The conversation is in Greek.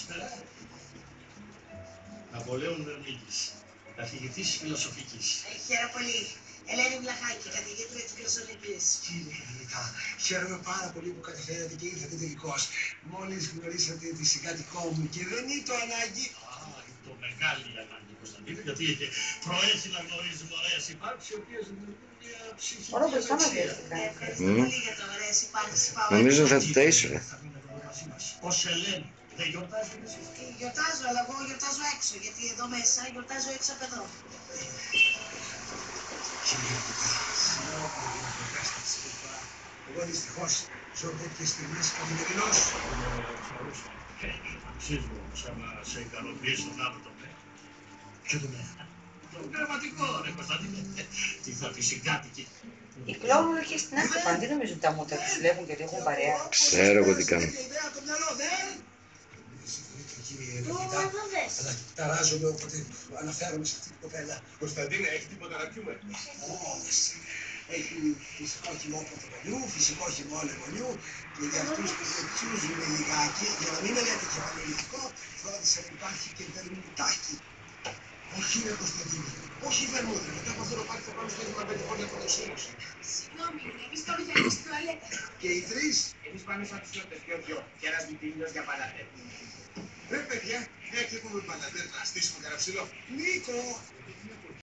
Καλησπέρα. Ναπολέων Βερμίκης, καθηγητής φιλοσοφικής. Χαίρομαι πολύ. Ελένη Βλαχάκη, καθηγήτρια της Κρασονικής. Κύριε καθηγητά, χαίρομαι πάρα πολύ που καταφέρατε και ήρθατε τελικώς. Μόλις γνωρίσατε τη συγκάτοικό μου και δεν είναι το ανάγκη. Το μεγάλη ανάγκη, Κωνσταντίνε, γιατί προέχει να γνωρίζουμε ωραίες υπάρξεις, οι οποίες δημιουργούν μια ψυχική ευεξία. Ευχαριστώ πολύ για το ωραίες υπάρξεις. Νομίζω θα τα ίσως. Θα μείνετε εδώ μαζί μας. Ως Ελένη. Δεν γιορτάζετε εσείς? Γιορτάζω, αλλά εγώ γιορτάζω έξω, γιατί εδώ μέσα γιορτάζω έξω από εδώ. Κύριε καθηγητά, συγγνώμη για την κατάσταση συμπεριφορά. Εγώ δυστυχώς ζω τέτοιες στιγμές καθημερινώς. Αξίζουμε όμως, άμα σε ικανοποιήσει τον άλλο τομέα. Ποιο τομέα? Το πνευματικό, ρε Κωνσταντίνε. Τι θα πει συγκάτοικοι. Οι κλόουν και στην άκρη, δεν νομίζω ότι τα μούτρα τους δουλεύουν γιατί έχουν παρέα. Ξέρω εγώ τι κάνω. Ιδέα από το μυαλό, δεν. Συγχωρείτε κύριε καθηγητά, αλλά ταράζομαι όποτε αναφέρομαι σε αυτή την κοπέλα. Κωνσταντίνε, έχει τίποτα να πιούμε? Όχι. Έχει φυσικό χυμό πορτοκαλιού, φυσικό χυμό λεμονιού και για αυτούς που δεν τσούζουν λιγάκι, για να μην με λέτε κεφαλαιολιτικό, φρόντισα να υπάρχει και βερμουτάκι. Όχι ρε Κωνσταντίνε, όχι βερμούδα, μετά από αυτό το πάρει θα πάμε στο έτοιμα 5 χρόνια πρωτοσύλλωση. Συγγνώμη, εμείς πάμε για την τουαλέτα. Και οι τρεις. Εμείς πάμε σαν τους νότες δυο και ένας βιτρίνος για παλατέ. Ρε παιδιά, έρχεται με μπαλαντέρ να στήσουμε κανένα ψηλό. Νίκο!